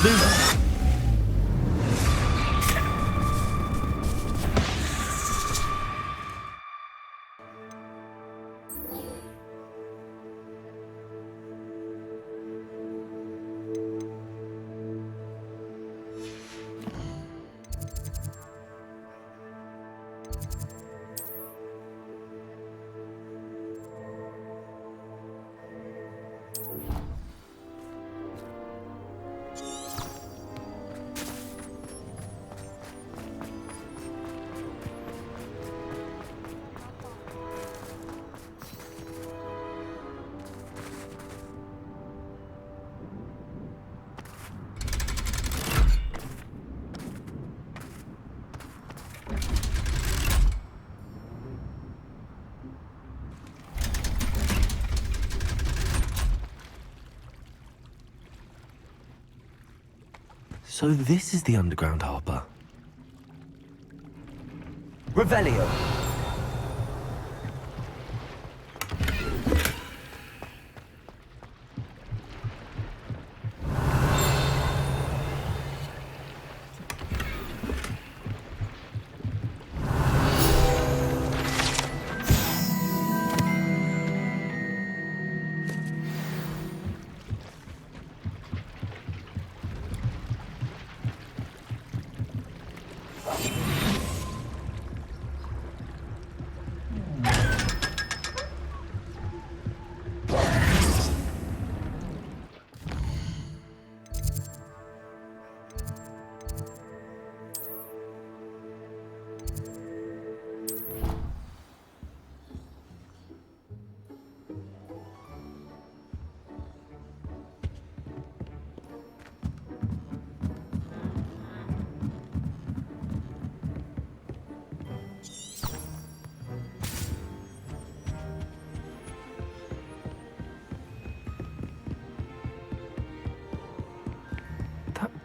move! So this is the underground harbor. Revelio.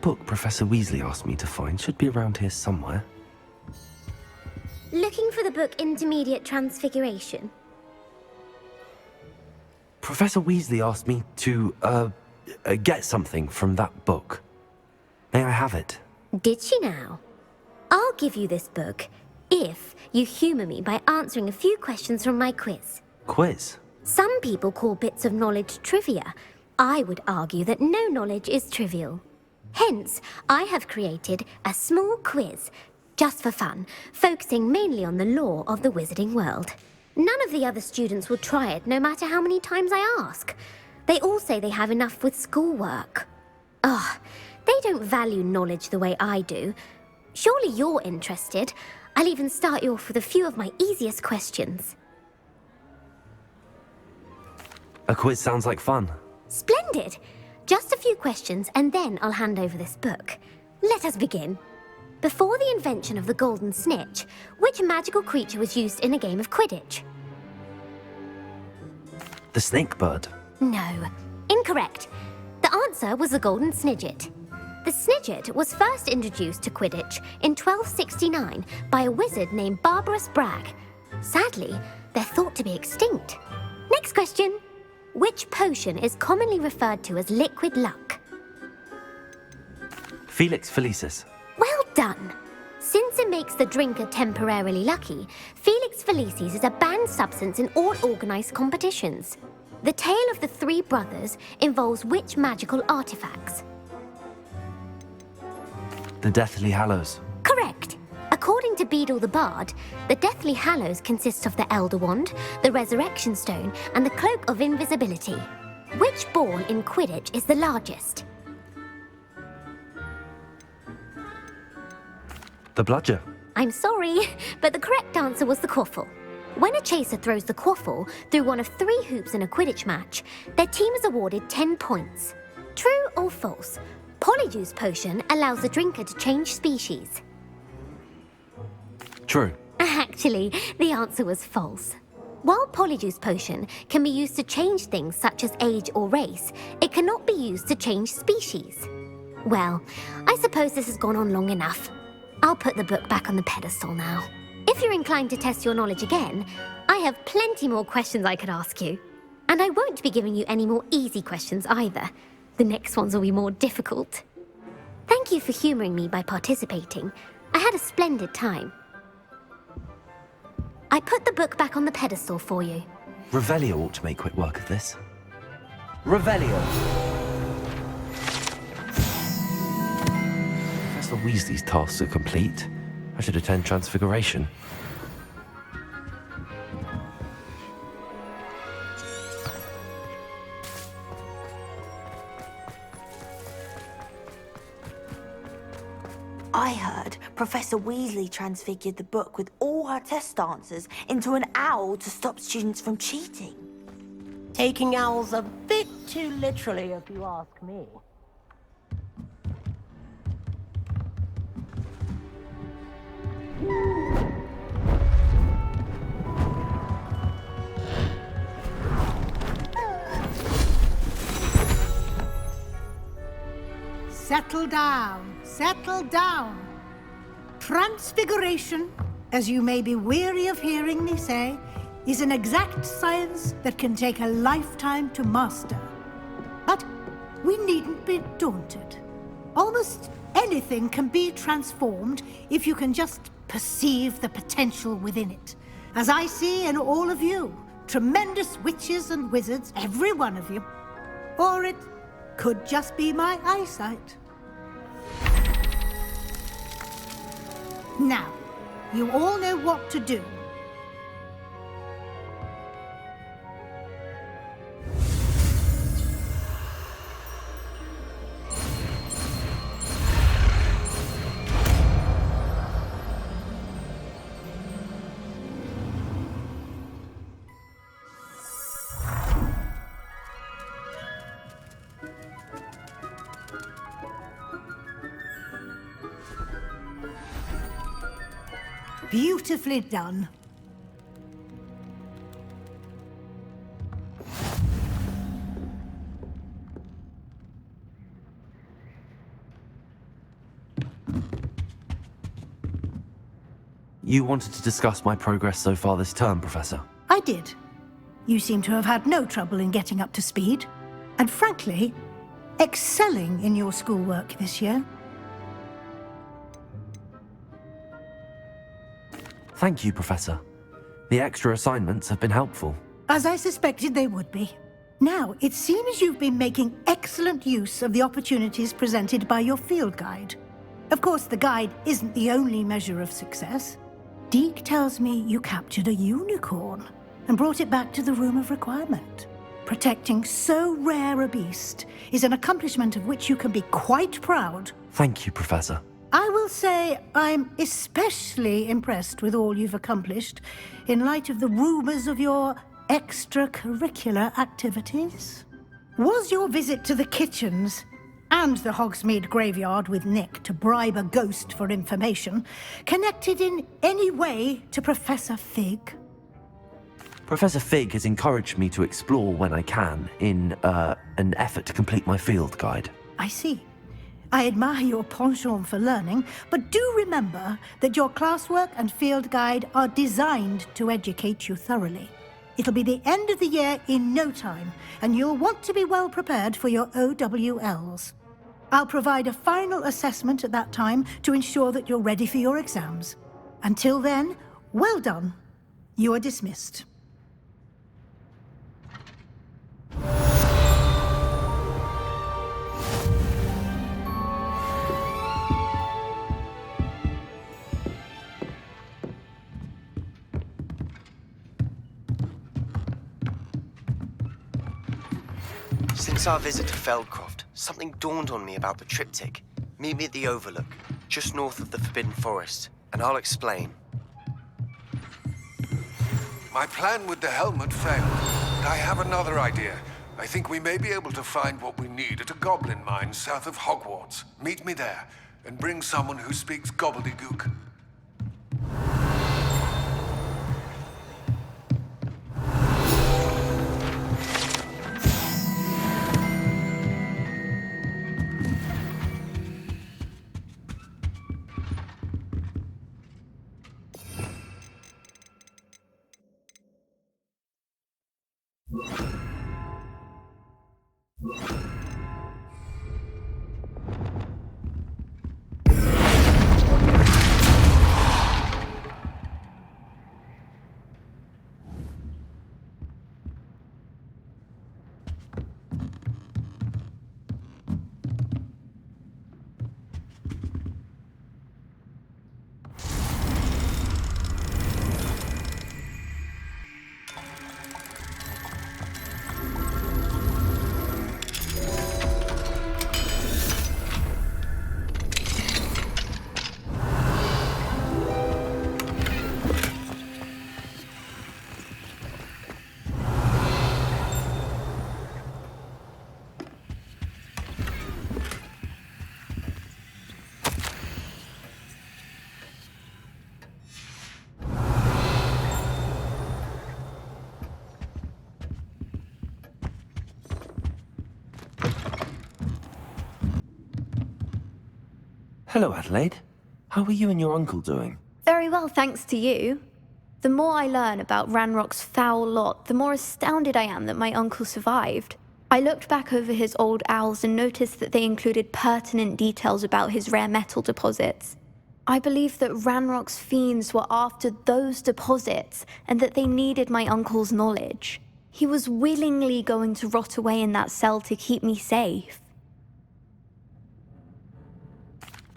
Book Professor Weasley asked me to find should be around here somewhere. Looking for the book Intermediate Transfiguration? Professor Weasley asked me to, get something from that book. May I have it? Did she now? I'll give you this book if you humour me by answering a few questions from my quiz. Quiz? Some people call bits of knowledge trivia. I would argue that no knowledge is trivial. Hence, I have created a small quiz, just for fun, focusing mainly on the lore of the wizarding world. None of the other students will try it, no matter how many times I ask. They all say they have enough with schoolwork. Ugh, they don't value knowledge the way I do. Surely you're interested. I'll even start you off with a few of my easiest questions. A quiz sounds like fun. Splendid! Just a few questions, and then I'll hand over this book. Let us begin. Before the invention of the golden snitch, which magical creature was used in a game of Quidditch? The snake bird. No, incorrect. The answer was the golden snidget. The snidget was first introduced to Quidditch in 1269 by a wizard named Barbarous Bragg. Sadly, they're thought to be extinct. Next question. Which potion is commonly referred to as liquid luck? Felix Felicis. Well done! Since it makes the drinker temporarily lucky, Felix Felicis is a banned substance in all organised competitions. The tale of the three brothers involves which magical artifacts? The Deathly Hallows. Correct! According to Beedle the Bard, the Deathly Hallows consists of the Elder Wand, the Resurrection Stone, and the Cloak of Invisibility. Which ball in Quidditch is the largest? The Bludger. I'm sorry, but the correct answer was the Quaffle. When a chaser throws the Quaffle through one of 3 hoops in a Quidditch match, their team is awarded 10 points. True or false? Polyjuice Potion allows the drinker to change species. True. Actually, the answer was false. While Polyjuice Potion can be used to change things such as age or race, it cannot be used to change species. Well, I suppose this has gone on long enough. I'll put the book back on the pedestal now. If you're inclined to test your knowledge again, I have plenty more questions I could ask you. And I won't be giving you any more easy questions either. The next ones will be more difficult. Thank you for humoring me by participating. I had a splendid time. I put the book back on the pedestal for you. Revelio ought to make quick work of this. Revelio! Professor Weasley's tasks are complete. I should attend Transfiguration. I heard Professor Weasley transfigured the book with all her test answers into an owl to stop students from cheating. Taking owls a bit too literally, if you ask me. Settle down, settle down. Transfiguration, as you may be weary of hearing me say, is an exact science that can take a lifetime to master. But we needn't be daunted. Almost anything can be transformed if you can just perceive the potential within it. As I see in all of you, tremendous witches and wizards, every one of you. Or it could just be my eyesight. Now, you all know what to do. Beautifully done. You wanted to discuss my progress so far this term, Professor. I did. You seem to have had no trouble in getting up to speed, and frankly, excelling in your schoolwork this year. Thank you, Professor. The extra assignments have been helpful. As I suspected they would be. Now, it seems you've been making excellent use of the opportunities presented by your field guide. Of course, the guide isn't the only measure of success. Deke tells me you captured a unicorn and brought it back to the Room of Requirement. Protecting so rare a beast is an accomplishment of which you can be quite proud. Thank you, Professor. I will say I'm especially impressed with all you've accomplished in light of the rumors of your extracurricular activities. Was your visit to the kitchens and the Hogsmeade graveyard with Nick to bribe a ghost for information connected in any way to Professor Fig? Professor Fig has encouraged me to explore when I can in an effort to complete my field guide. I see. I admire your penchant for learning, but do remember that your classwork and field guide are designed to educate you thoroughly. It'll be the end of the year in no time, and you'll want to be well prepared for your OWLs. I'll provide a final assessment at that time to ensure that you're ready for your exams. Until then, well done. You are dismissed. Since our visit to Feldcroft, something dawned on me about the triptych. Meet me at the Overlook, just north of the Forbidden Forest, and I'll explain. My plan with the helmet failed. I have another idea. I think we may be able to find what we need at a goblin mine south of Hogwarts. Meet me there, and bring someone who speaks gobbledygook. Hello, Adelaide. How are you and your uncle doing? Very well, thanks to you. The more I learn about Ranrock's foul lot, the more astounded I am that my uncle survived. I looked back over his old owls and noticed that they included pertinent details about his rare metal deposits. I believe that Ranrock's fiends were after those deposits and that they needed my uncle's knowledge. He was willingly going to rot away in that cell to keep me safe.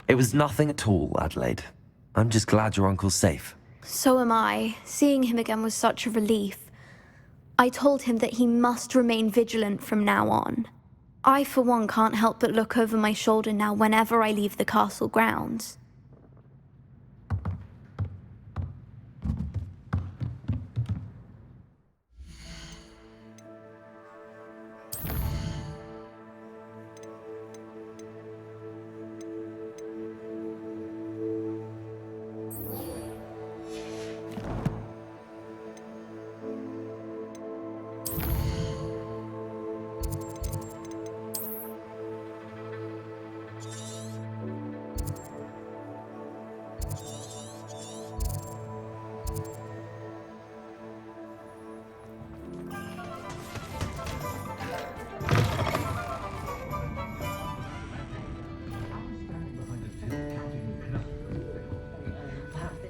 It was nothing at all, Adelaide. I'm just glad your uncle's safe. So am I. Seeing him again was such a relief. I told him that he must remain vigilant from now on. I, for one, can't help but look over my shoulder now whenever I leave the castle grounds.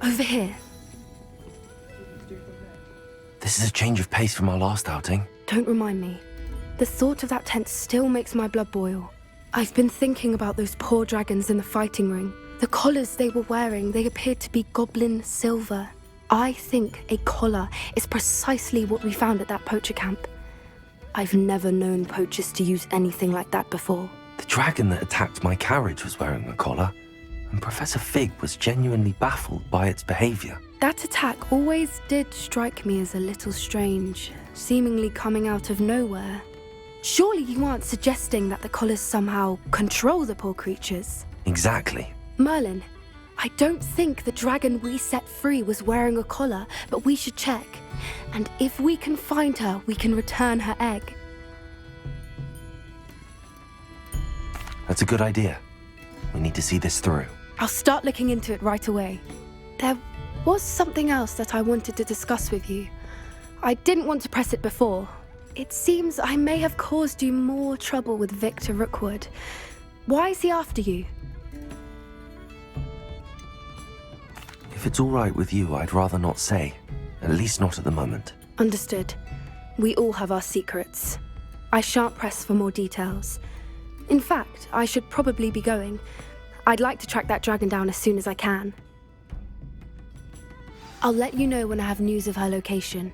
Over here. This is a change of pace from our last outing. Don't remind me. The thought of that tent still makes my blood boil. I've been thinking about those poor dragons in the fighting ring. The collars they were wearing, they appeared to be goblin silver. I think a collar is precisely what we found at that poacher camp. I've never known poachers to use anything like that before. The dragon that attacked my carriage was wearing a collar, and Professor Fig was genuinely baffled by its behavior. That attack always did strike me as a little strange, seemingly coming out of nowhere. Surely you aren't suggesting that the collars somehow control the poor creatures? Exactly. Merlin, I don't think the dragon we set free was wearing a collar, but we should check. And if we can find her, we can return her egg. That's a good idea. We need to see this through. I'll start looking into it right away. There was something else that I wanted to discuss with you. I didn't want to press it before. It seems I may have caused you more trouble with Victor Rookwood. Why is he after you? If it's all right with you, I'd rather not say. At least not at the moment. Understood. We all have our secrets. I shan't press for more details. In fact, I should probably be going. I'd like to track that dragon down as soon as I can. I'll let you know when I have news of her location.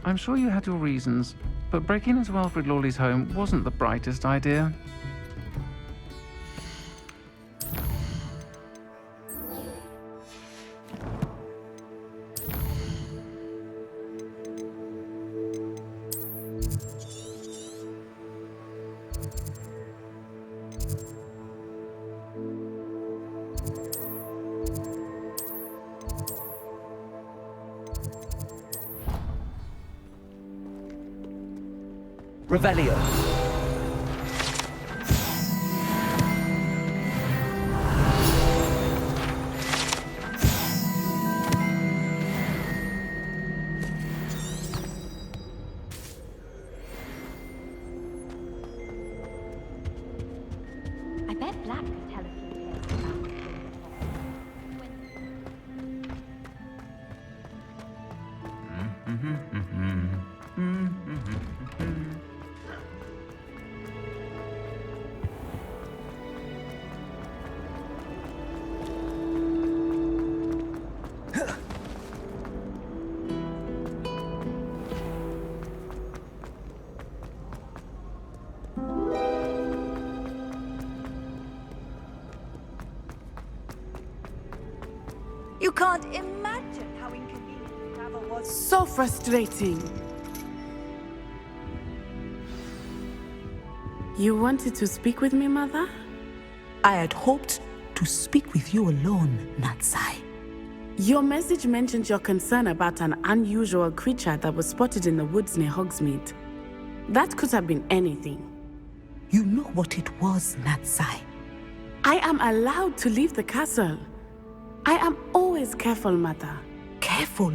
I'm sure you had your reasons, but breaking into Alfred Lawley's home wasn't the brightest idea. Revelio. I bet Black could tell us a few tales about the You can't imagine how inconvenient travel was. So frustrating. You wanted to speak with me, Mother? I had hoped to speak with you alone, Natsai. Your message mentioned your concern about an unusual creature that was spotted in the woods near Hogsmeade. That could have been anything. You know what it was, Natsai. I am allowed to leave the castle. I am always careful, Mother. Careful.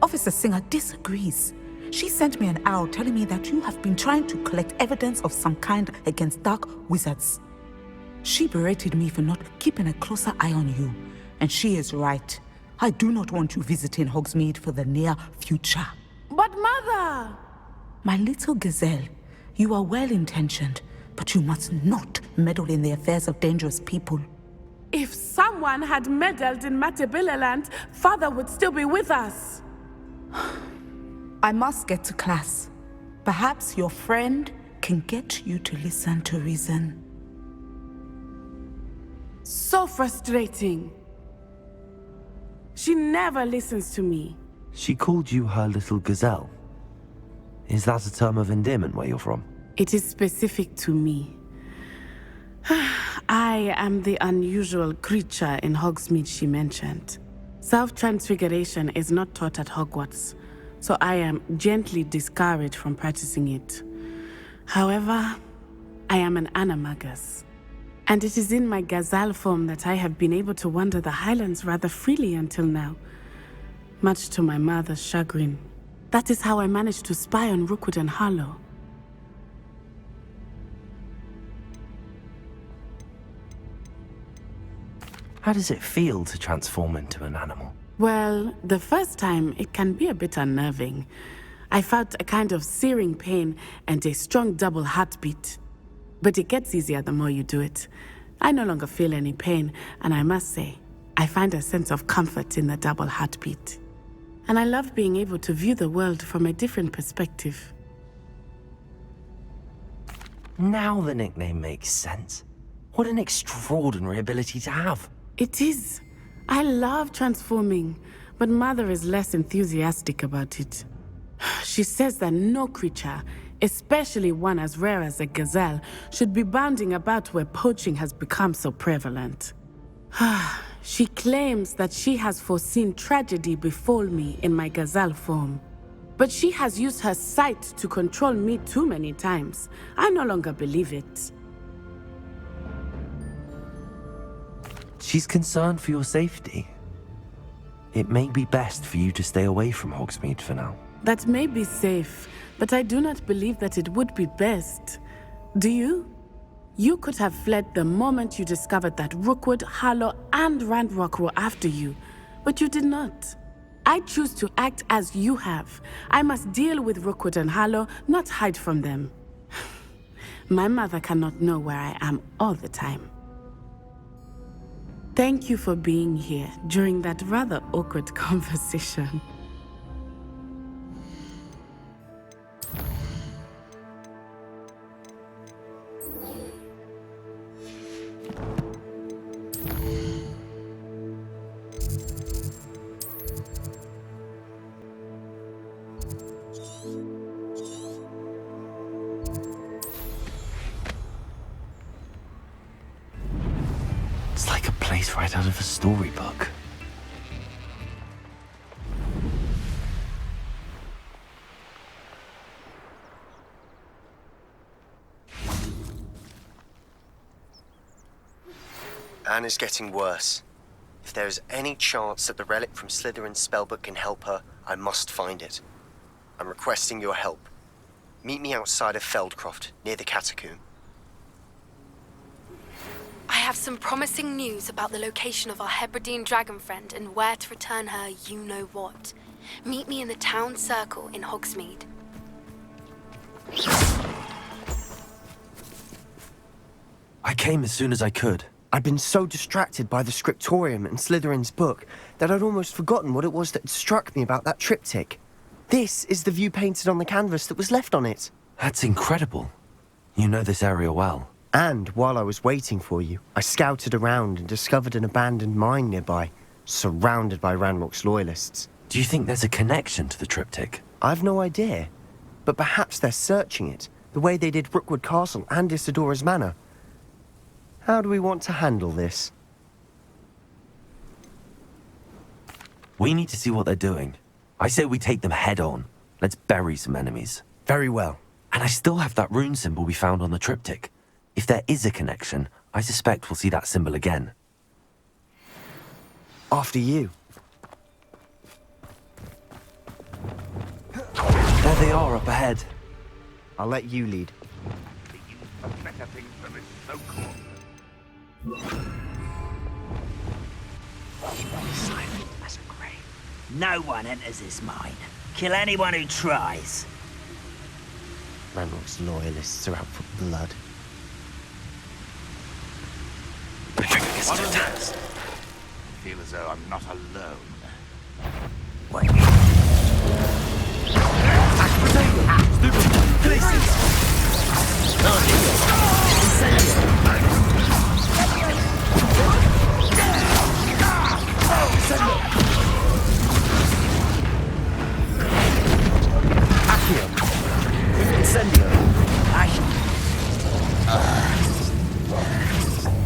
Officer Singer disagrees. She sent me an owl telling me that you have been trying to collect evidence of some kind against dark wizards. She berated me for not keeping a closer eye on you. And she is right. I do not want you visiting Hogsmeade for the near future. But Mother! My little gazelle, you are well-intentioned, but you must not meddle in the affairs of dangerous people. If someone had meddled in Matabeleland, Father would still be with us. I must get to class. Perhaps your friend can get you to listen to reason. So frustrating. She never listens to me. She called you her little gazelle. Is that a term of endearment where you're from? It is specific to me. I am the unusual creature in Hogsmeade she mentioned. Self-transfiguration is not taught at Hogwarts, so I am gently discouraged from practicing it. However, I am an animagus, and it is in my gazelle form that I have been able to wander the Highlands rather freely until now, much to my mother's chagrin. That is how I managed to spy on Rookwood and Harlow. How does it feel to transform into an animal? Well, the first time, it can be a bit unnerving. I felt a kind of searing pain and a strong double heartbeat. But it gets easier the more you do it. I no longer feel any pain, and I must say, I find a sense of comfort in the double heartbeat. And I love being able to view the world from a different perspective. Now the nickname makes sense. What an extraordinary ability to have. It is. I love transforming, but Mother is less enthusiastic about it. She says that no creature, especially one as rare as a gazelle, should be bounding about where poaching has become so prevalent. She claims that she has foreseen tragedy befall me in my gazelle form. But she has used her sight to control me too many times. I no longer believe it. She's concerned for your safety. It may be best for you to stay away from Hogsmeade for now. That may be safe, but I do not believe that it would be best. Do you? You could have fled the moment you discovered that Rookwood, Harlow, and Ranrock were after you, but you did not. I choose to act as you have. I must deal with Rookwood and Harlow, not hide from them. My mother cannot know where I am all the time. Thank you for being here during that rather awkward conversation. It's like a place right out of a storybook. Anne is getting worse. If there is any chance that the relic from Slytherin's spellbook can help her, I must find it. I'm requesting your help. Meet me outside of Feldcroft, near the catacomb. I have some promising news about the location of our Hebridean dragon friend and where to return her you-know-what. Meet me in the town circle in Hogsmeade. I came as soon as I could. I'd been so distracted by the scriptorium and Slytherin's book that I'd almost forgotten what it was that struck me about that triptych. This is the view painted on the canvas that was left on it. That's incredible. You know this area well. And while I was waiting for you, I scouted around and discovered an abandoned mine nearby, surrounded by Ranrock's loyalists. Do you think there's a connection to the triptych? I've no idea, but perhaps they're searching it, the way they did Rookwood Castle and Isidora's Manor. How do we want to handle this? We need to see what they're doing. I say we take them head on. Let's bury some enemies. Very well. And I still have that rune symbol we found on the triptych. If there is a connection, I suspect we'll see that symbol again. After you. There they are up ahead. I'll let you lead. Silent as a grave. No one enters this mine. Kill anyone who tries. Ranrock's loyalists are out for blood. I feel as though I'm not alone.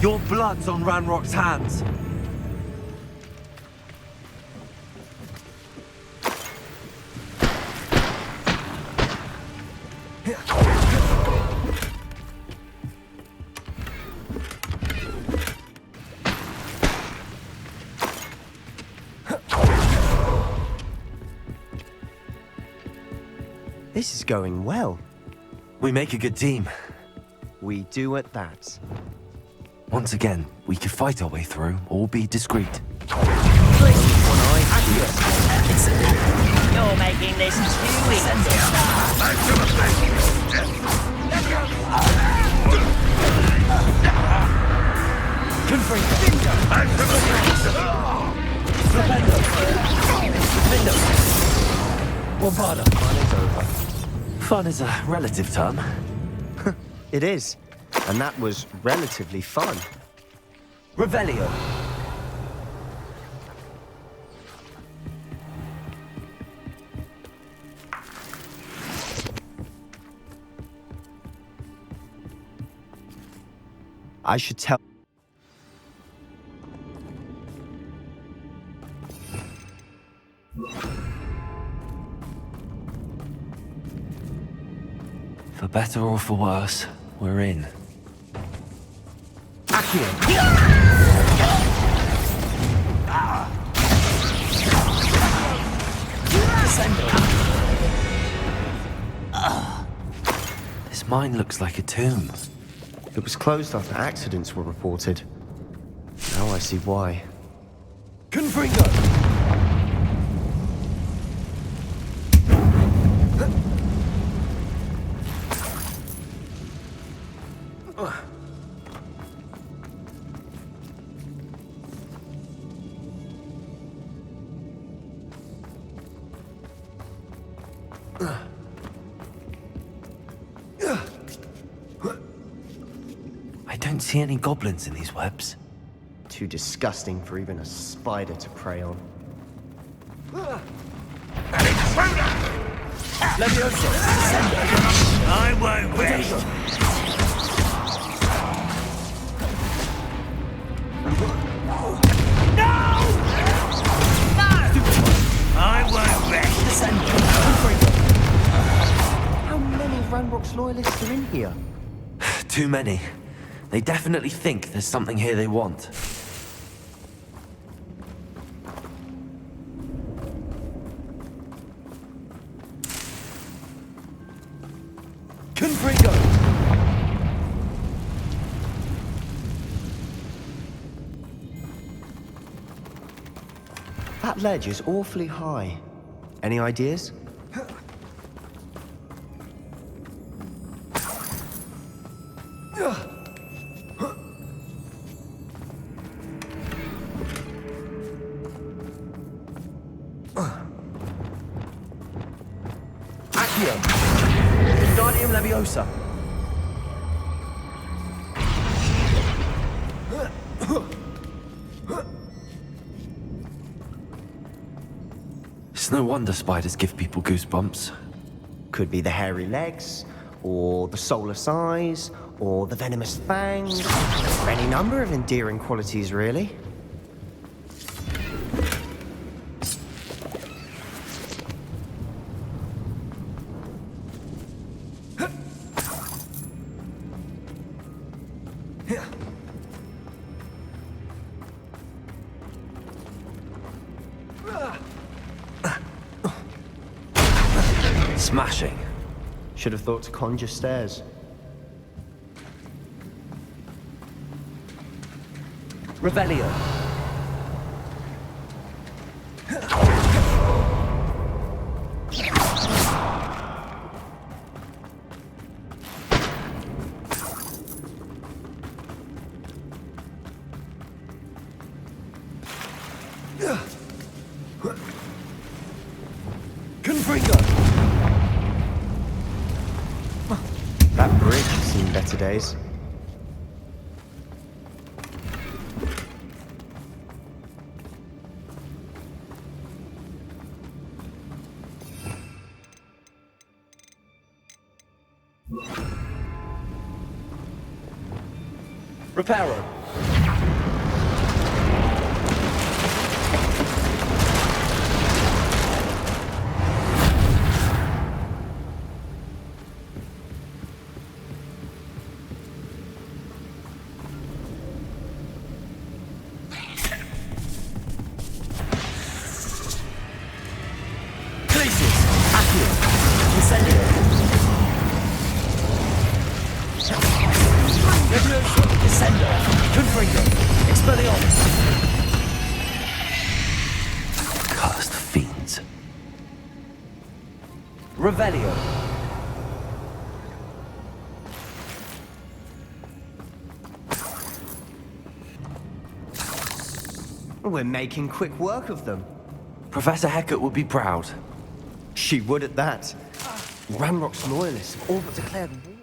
Your blood's on Ranrock's hands. This is going well. We make a good team. We do at that. Once again, we could fight our way through or be discreet. You're making this too easy. Fun is a relative term. It is. And that was relatively fun. Revelio. I should tell... For better or for worse, we're in. This mine looks like a tomb. It was closed after accidents were reported. Now I see why. Confringo! I don't see any goblins in these webs. Too disgusting for even a spider to prey on. I won't wait. No! I won't rest. How many Ranrock's loyalists are in here? Too many. They definitely think there's something here they want. Confringo! That ledge is awfully high. Any ideas? Guardium Leviosa. It's no wonder spiders give people goosebumps. Could be the hairy legs, or the soulless eyes, or the venomous fangs. Any number of endearing qualities, really. Smashing. Should have thought to conjure stairs. Revelio. That bridge has seen better days. Reparo. Cursed fiends. Revelio. We're making quick work of them. Professor Hecat would be proud. She would at that. Ranrock's loyalists have all but declared war.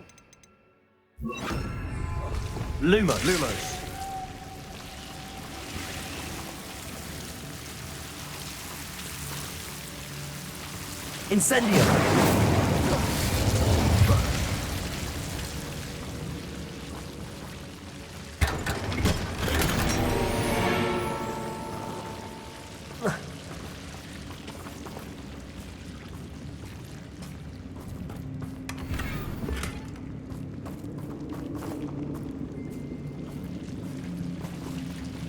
Lumos. Incendio.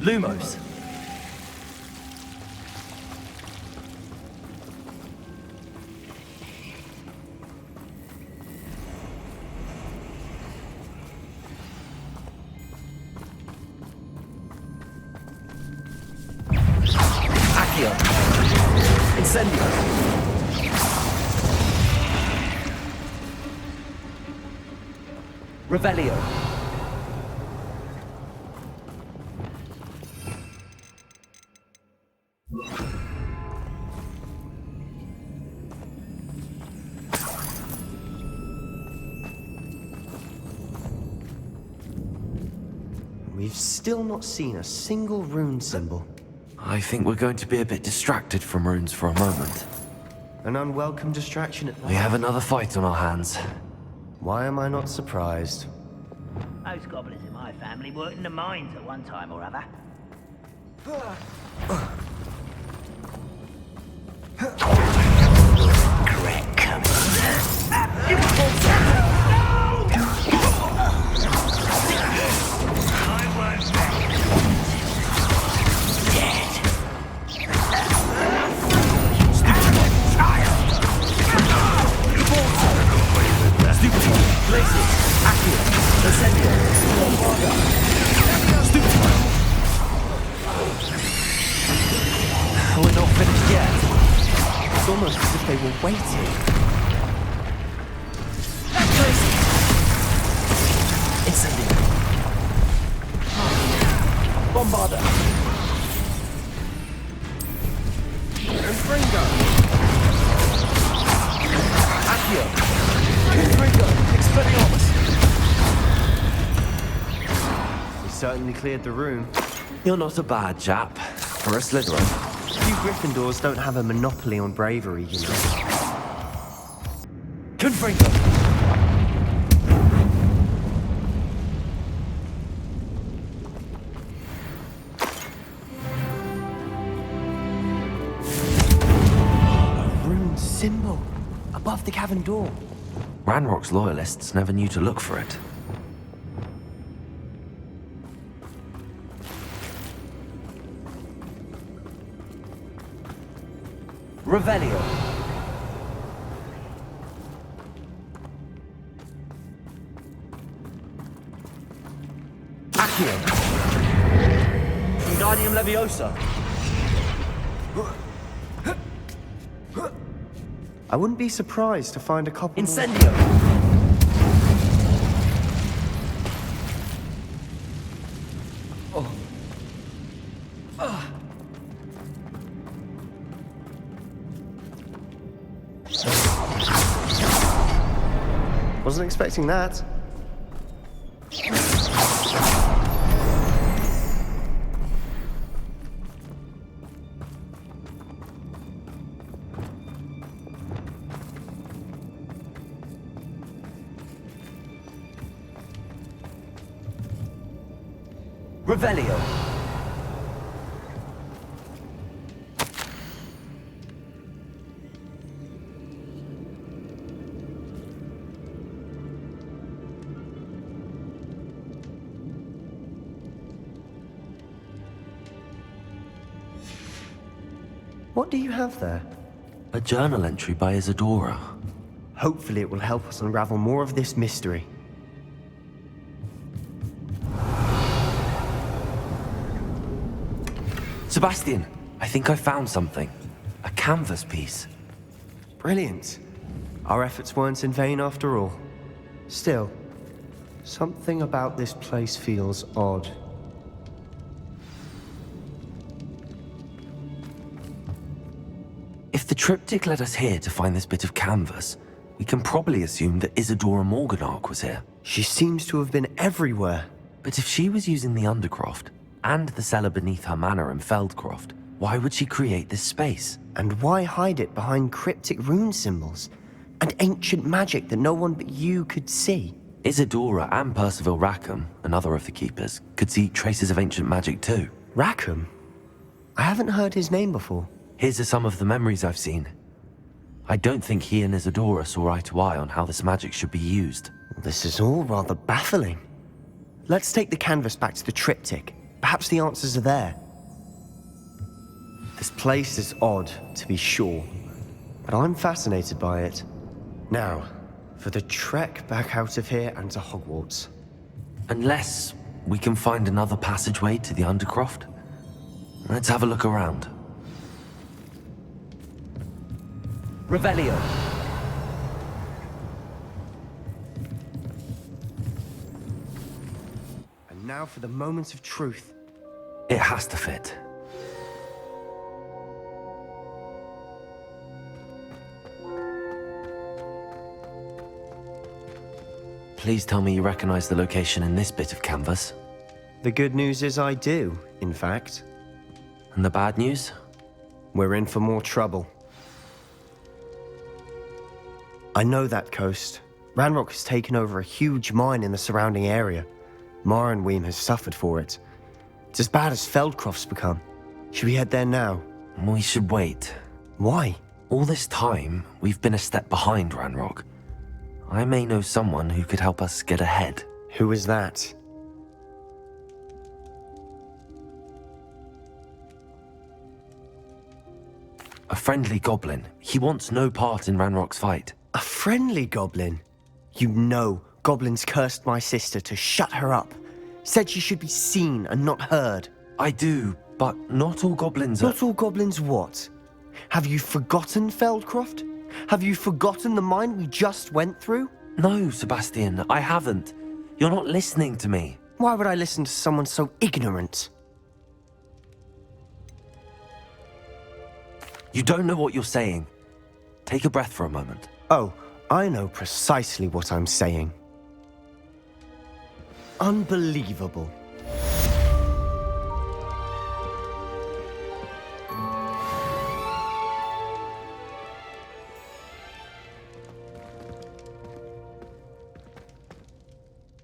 Lumos. Accio. Incendio. Revelio. We've still not seen a single rune symbol. I think we're going to be a bit distracted from runes for a moment. An unwelcome distraction at We have another fight on our hands. Why am I not surprised? Most goblins in my family worked in the mines at one time or other. Correct coming. We're not finished yet. It's almost as if they were waiting. Incendio. Bombarda. Confringo. Accio. Confringo. Expelliarmus. We certainly cleared the room. You're not a bad chap. For a Slytherin. You Gryffindors don't have a monopoly on bravery, you know. Confringo. A rune symbol above the cavern door. Ranrock's loyalists never knew to look for it. Revelio. Accio. Wingardium Leviosa. I wouldn't be surprised to find a couple Incendio. Wasn't expecting that. Revelio. What do you have there? A journal entry by Isidora. Hopefully it will help us unravel more of this mystery. Sebastian, I think I found something. A canvas piece. Brilliant. Our efforts weren't in vain after all. Still, something about this place feels odd. If the triptych led us here to find this bit of canvas, we can probably assume that Isidora Morganarch was here. She seems to have been everywhere. But if she was using the Undercroft, and the cellar beneath her manor in Feldcroft, why would she create this space? And why hide it behind cryptic rune symbols and ancient magic that no one but you could see? Isidora and Percival Rackham, another of the keepers, could see traces of ancient magic too. Rackham? I haven't heard his name before. Here's some of the memories I've seen. I don't think he and Isidora saw eye to eye on how this magic should be used. This is all rather baffling. Let's take the canvas back to the triptych. Perhaps the answers are there. This place is odd, to be sure, but I'm fascinated by it. Now, for the trek back out of here and to Hogwarts. Unless we can find another passageway to the Undercroft. Let's have a look around. Revelio. And now for the moment of truth. It has to fit. Please tell me you recognize the location in this bit of canvas. The good news is I do, in fact. And the bad news? We're in for more trouble. I know that coast. Ranrock has taken over a huge mine in the surrounding area. Marrenweem has suffered for it. It's as bad as Feldcroft's become. Should we head there now? We should wait. Why? All this time, we've been a step behind Ranrock. I may know someone who could help us get ahead. Who is that? A friendly goblin. He wants no part in Ranrock's fight. A friendly goblin? You know, goblins cursed my sister to shut her up. Said she should be seen and not heard. I do, but not all goblins are... Not all goblins what? Have you forgotten Feldcroft? Have you forgotten the mine we just went through? No, Sebastian, I haven't. You're not listening to me. Why would I listen to someone so ignorant? You don't know what you're saying. Take a breath for a moment. Oh, I know precisely what I'm saying. Unbelievable.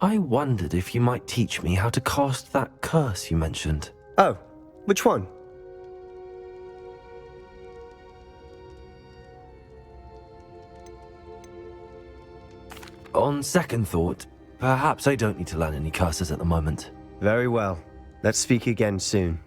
I wondered if you might teach me how to cast that curse you mentioned. Oh, which one? On second thought, perhaps I don't need to learn any curses at the moment. Very well. Let's speak again soon.